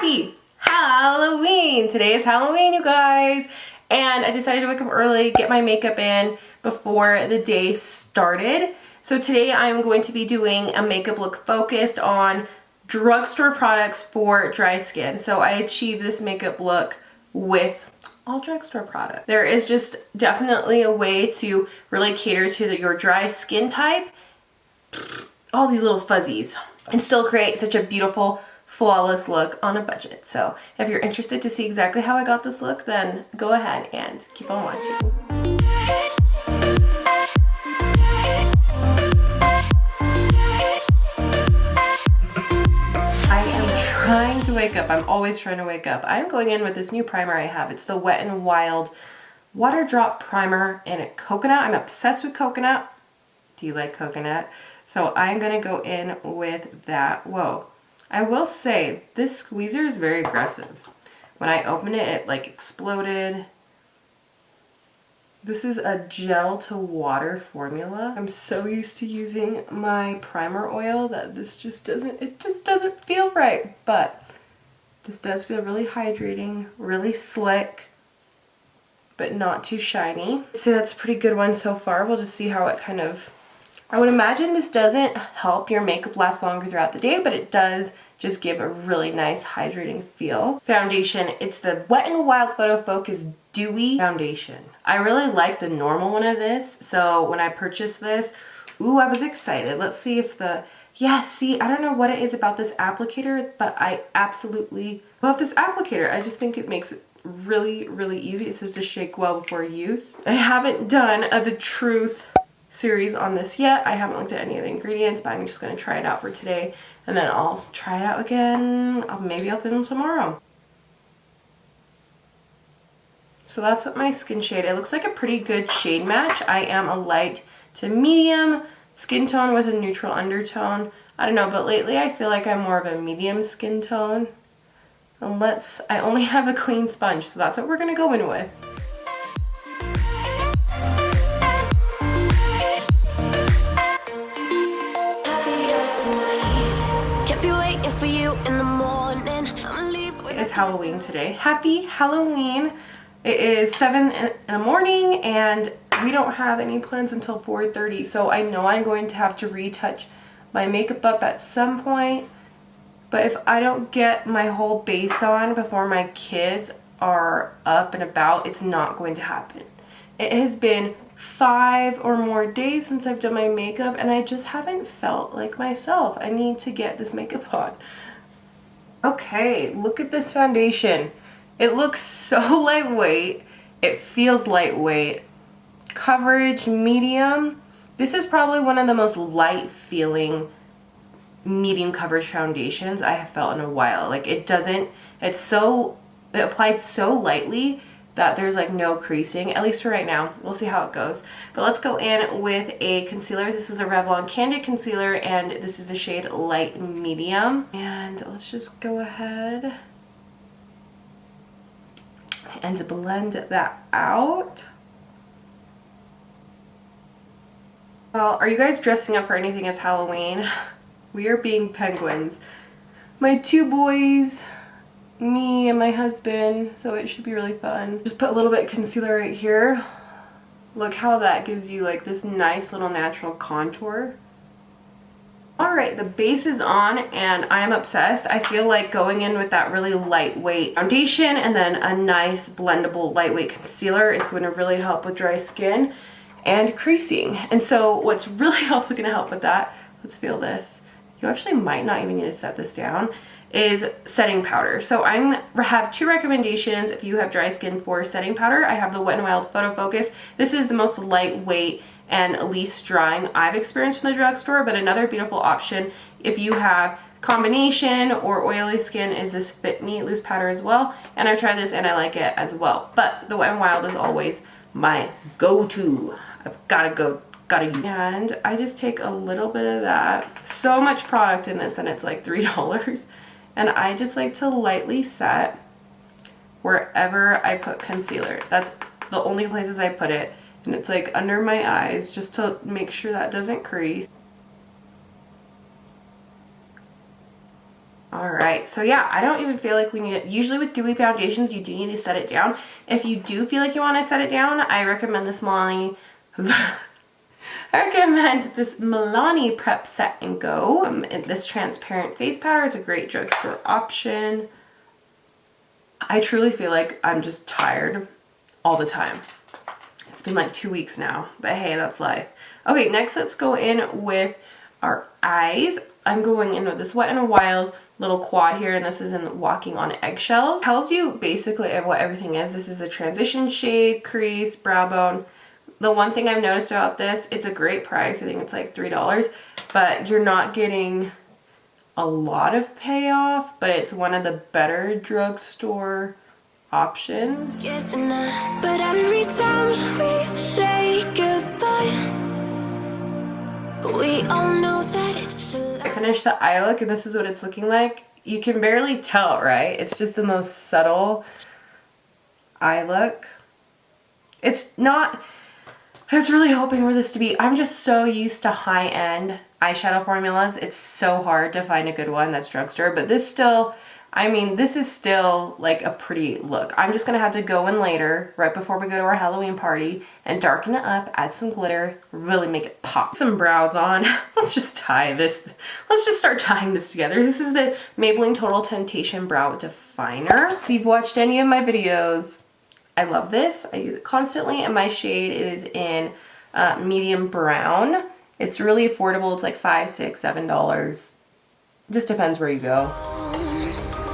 Happy Halloween! Today is Halloween, you guys. And I decided to wake up early, get my makeup in before the day started. So today I'm going to be doing a makeup look focused on drugstore products for dry skin. So I achieved this makeup look with all drugstore products. There is just definitely a way to really cater to your dry skin type, all these little fuzzies, and still create such a beautiful, flawless look on a budget. So if you're interested to see exactly how I got this look, then go ahead and keep on watching. I am trying to wake up. I'm always trying to wake up. I'm going in with this new primer I have. It's the Wet n Wild Water Drop Primer in coconut. I'm obsessed with coconut. Do you like coconut? So I'm gonna go in with that. Whoa. I will say, this squeezer is very aggressive. When I opened it, it like exploded. This is a gel to water formula. I'm so used to using my primer oil that this just doesn't feel right. But this does feel really hydrating, really slick, but not too shiny. I'd say that's a pretty good one so far. We'll just see how it kind of, I would imagine this doesn't help your makeup last longer throughout the day, but it does just give a really nice hydrating feel. Foundation, it's the Wet n Wild Photo Focus Dewy Foundation. I really like the normal one of this, so when I purchased this, ooh, I was excited. Let's see if see, I don't know what it is about this applicator, but I absolutely love this applicator. I just think it makes it really, really easy. It says to shake well before use. I haven't done a The Truth series on this yet. I haven't looked at any of the ingredients, but I'm just going to try it out for today, and then I'll try it out again. Maybe I'll film tomorrow. So that's what my skin shade. It looks like a pretty good shade match. I am a light to medium skin tone with a neutral undertone. I don't know, but lately I feel like I'm more of a medium skin tone. And I only have a clean sponge, so that's what we're gonna go in with. It is Halloween today. Happy Halloween. It is 7 in the morning and we don't have any plans until 4:30, so I know I'm going to have to retouch my makeup up at some point. But if I don't get my whole base on before my kids are up and about, it's not going to happen. It has been 5 or more days since I've done my makeup and I just haven't felt like myself. I need to get this makeup on. Okay, look at this foundation. It looks so lightweight. It feels lightweight. Coverage, medium. This is probably one of the most light feeling medium coverage foundations I have felt in a while. Like it applied so lightly that there's like no creasing, at least for right now. We'll see how it goes. But let's go in with a concealer. This is the Revlon Candid Concealer and this is the shade Light Medium. And let's just go ahead and blend that out. Well, are you guys dressing up for anything as Halloween? We are being penguins. My 2 boys, me and my husband, so it should be really fun. Just put a little bit of concealer right here. Look how that gives you like this nice little natural contour. Alright, the base is on and I am obsessed. I feel like going in with that really lightweight foundation and then a nice blendable lightweight concealer is going to really help with dry skin and creasing. And so what's really also going to help with that, let's feel this. You actually might not even need to set this down, is setting powder. So I have 2 recommendations if you have dry skin for setting powder. I have the Wet n Wild Photo Focus. This is the most lightweight and least drying I've experienced in the drugstore, but another beautiful option if you have combination or oily skin is this Fit Me loose powder as well, and I've tried this and I like it as well. But the Wet n Wild is always my go-to. I've gotta use. And I just take a little bit of that. So much product in this and it's like $3. And I just like to lightly set wherever I put concealer. That's the only places I put it. And it's like under my eyes just to make sure that doesn't crease. All right, so yeah, I don't even feel like we need it. Usually with dewy foundations, you do need to set it down. If you do feel like you want to set it down, I recommend this Milani. I recommend this Milani Prep Set and Go. This transparent face powder. It's a great drugstore option. I truly feel like I'm just tired all the time. It's been like 2 weeks now, but hey, that's life. Okay, next let's go in with our eyes. I'm going in with this Wet n Wild little quad here, and this is in Walking on Eggshells. Tells you basically what everything is. This is a transition shade, crease, brow bone. The one thing I've noticed about this, it's a great price. I think it's like $3, but you're not getting a lot of payoff, but it's one of the better drugstore options. But every time we say goodbye, we all know that it's a lie. I finished the eye look, and this is what it's looking like. You can barely tell, right? It's just the most subtle eye look. It's not, I was really hoping for this to be, I'm just so used to high-end eyeshadow formulas. It's so hard to find a good one that's drugstore, but this still, I mean, this is still like a pretty look. I'm just gonna have to go in later, right before we go to our Halloween party, and darken it up, add some glitter, really make it pop. Some brows on. Let's just tie this. Let's just start tying this together. This is the Maybelline Total Temptation Brow Definer. If you've watched any of my videos, I love this. I use it constantly, and my shade is in medium brown. It's really affordable. It's like $5, $6, $7. Just depends where you go.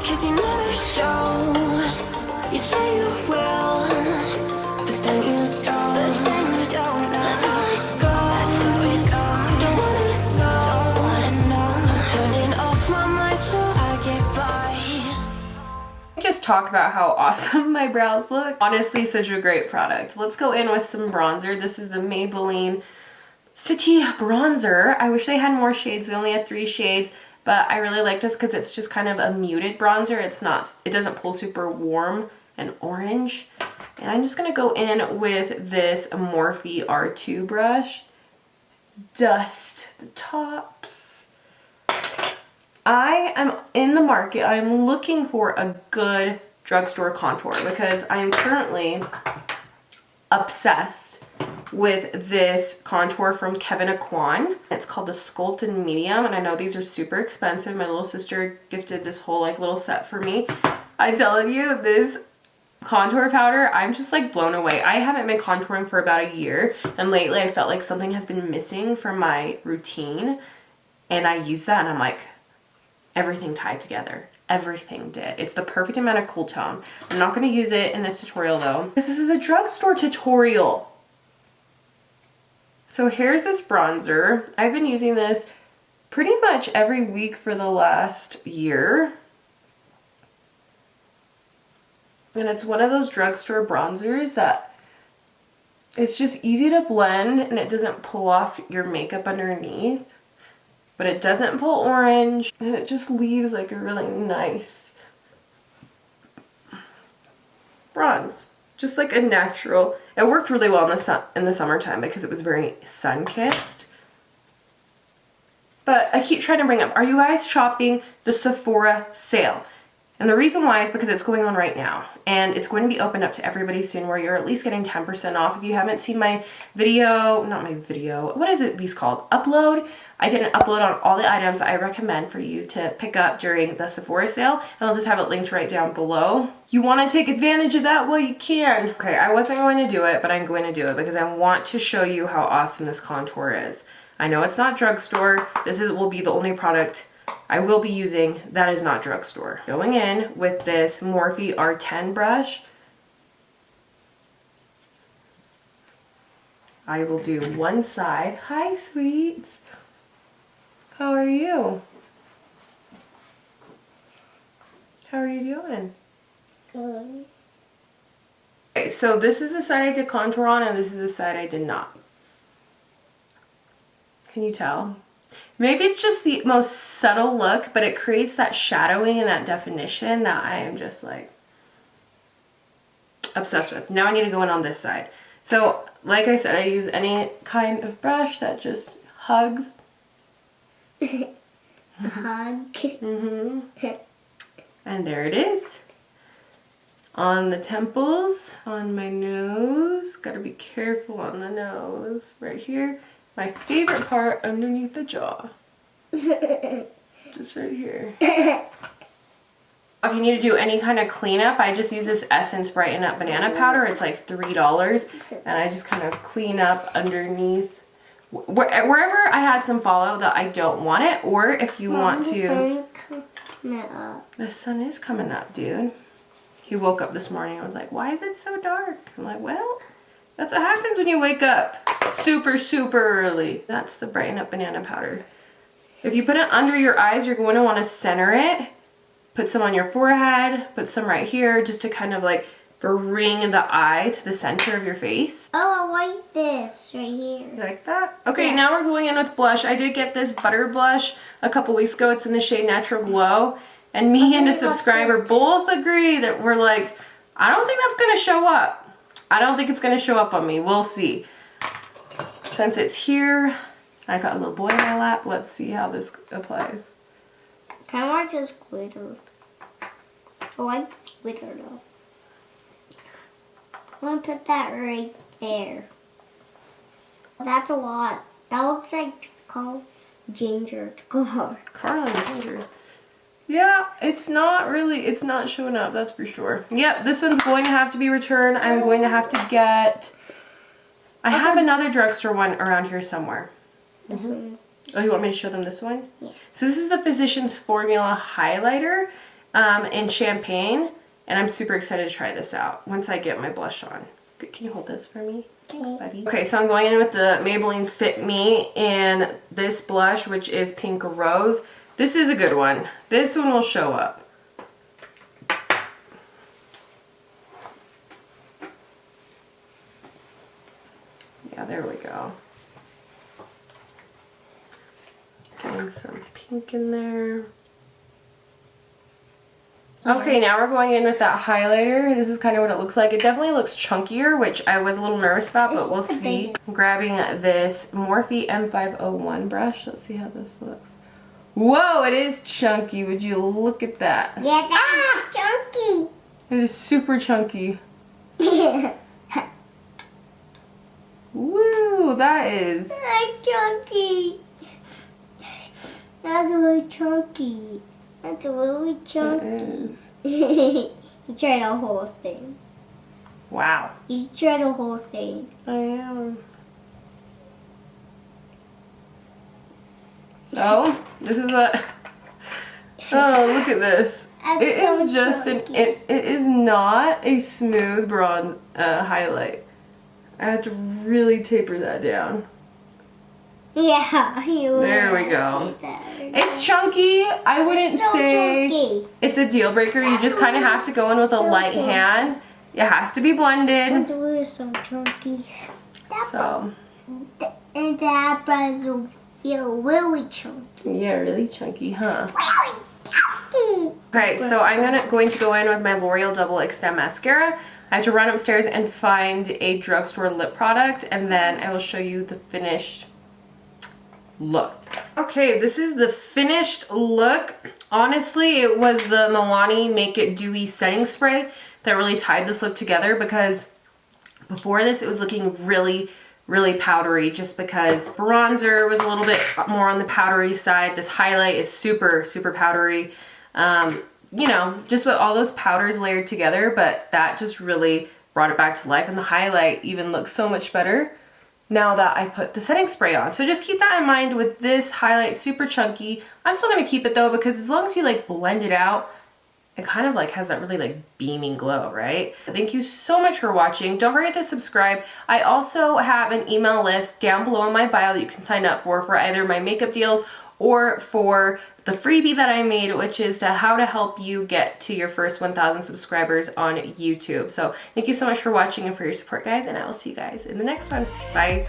'Cause you never show. You say you will, but then you don't. Let's let go. Don't wanna know. I'm turning off my mind so I get by. Just talk about how awesome my brows look. Honestly, such a great product. Let's go in with some bronzer. This is the Maybelline City Bronzer. I wish they had more shades. They only had 3 shades. But I really like this because it's just kind of a muted bronzer. It's not, it doesn't pull super warm and orange. And I'm just gonna go in with this Morphe R2 brush. Dust the tops. I am in the market. I'm looking for a good drugstore contour because I am currently obsessed with this contour from Kevin Aquan. It's called the Sculpt in Medium, and I know these are super expensive. My little sister gifted this whole like little set for me. I'm telling you, this contour powder, I'm just like blown away. I haven't been contouring for about a year, and lately I felt like something has been missing from my routine, and I use that and I'm like, everything tied together. Everything did. It's the perfect amount of cool tone. I'm not going to use it in this tutorial though. This is a drugstore tutorial. So here's this bronzer. I've been using this pretty much every week for the last year. And it's one of those drugstore bronzers that it's just easy to blend and it doesn't pull off your makeup underneath. But it doesn't pull orange, and it just leaves like a really nice bronze. Just like a natural. It worked really well in the summertime because it was very sun-kissed. But I keep trying to bring up, are you guys shopping the Sephora sale? And the reason why is because it's going on right now. And it's going to be opened up to everybody soon where you're at least getting 10% off. If you haven't seen my video, not my video, what is it these called? Upload. I did an upload on all the items I recommend for you to pick up during the Sephora sale, and I'll just have it linked right down below. You want to take advantage of that? Well, you can. Okay, I wasn't going to do it, but I'm going to do it because I want to show you how awesome this contour is. I know it's not drugstore. Will be the only product I will be using that is not drugstore. Going in with this Morphe R10 brush, I will do one side. Hi, sweets. How are you? How are you doing? Good. Okay, so this is the side I did contour on, and this is the side I did not. Can you tell? Maybe it's just the most subtle look, but it creates that shadowing and that definition that I am just like obsessed with. Now I need to go in on this side. So, like I said, I use any kind of brush that just hugs. hug. And there it is. On the temples, on my nose. Gotta be careful on the nose. Right here. My favorite part underneath the jaw. Just right here. If you need to do any kind of cleanup, I just use this Essence Brighten Up Banana Powder. It's like $3. And I just kind of clean up underneath. Wherever I had some fallout that I don't want it. Or if you want to... The sun coming up. The sun is coming up, dude. He woke up this morning and was like, why is it so dark? I'm like, well, that's what happens when you wake up super, super early. That's the Brighten Up Banana Powder. If you put it under your eyes, you're going to want to center it. Put some on your forehead, put some right here, just to kind of like bring the eye to the center of your face. Oh, I like this right here. You like that? Okay, now we're going in with blush. I did get this butter blush a couple weeks ago. It's in the shade Natural Glow. And me and a subscriber both agree that we're like, I don't think that's going to show up. I don't think it's going to show up on me. We'll see. Since it's here, I got a little boy in my lap. Let's see how this applies. Kind of like this glitter. I like glitter though. I'm going to put that right there. That's a lot. That looks like ginger to color. Carl and ginger. Yeah, it's not showing up, that's for sure. Yep, this one's going to have to be returned. I'm going to have to get... I have another drugstore one around here somewhere. This one. Oh, you want me to show them this one? Yeah. So this is the Physicians Formula Highlighter in Champagne. And I'm super excited to try this out once I get my blush on. Can you hold this for me? Thanks, buddy. Okay, so I'm going in with the Maybelline Fit Me and this blush, which is Pink Rose. This is a good one. This one will show up. Yeah, there we go. Getting some pink in there. Okay, now we're going in with that highlighter. This is kind of what it looks like. It definitely looks chunkier, which I was a little nervous about, but we'll see. I'm grabbing this Morphe M501 brush. Let's see how this looks. Whoa, it is chunky. Would you look at that? Yeah, that's chunky. It is super chunky. Woo, that is. That's chunky. That's really chunky. That's really chunky. It is. You tried the whole thing. Wow. You tried the whole thing. I am. So, this is what... Oh, look at this. That's It so is just chunky. it is not a smooth bronze highlight. I have to really taper that down. Yeah, you There we go. It's chunky. I wouldn't so say chunky. it's a deal breaker. You just kind of have to go in with a So light chunky. hand. It has to be blended. It's really so chunky. So, And the apples will feel really chunky. yeah, really chunky, huh? Really chunky. Okay, so I'm going to go in with my L'Oreal Double Extend Mascara. I have to run upstairs and find a drugstore lip product, and then I will show you the finished look. Okay, this is the finished look. Honestly, it was the Milani Make It Dewy Setting Spray that really tied this look together, because before this it was looking really powdery, just because bronzer was a little bit more on the powdery side. This highlight is super powdery. You know, just with all those powders layered together, but that just really brought it back to life, and the highlight even looks so much better now that I put the setting spray on. So just keep that in mind with this highlight, super chunky. I'm still gonna keep it though, because as long as you like blend it out, it kind of like has that really like beaming glow, right? Thank you so much for watching. Don't forget to subscribe. I also have an email list down below in my bio that you can sign up for either my makeup deals or for the freebie that I made, which is how to help you get to your first 1,000 subscribers on YouTube. So thank you so much for watching and for your support, guys, and I will see you guys in the next one. Bye.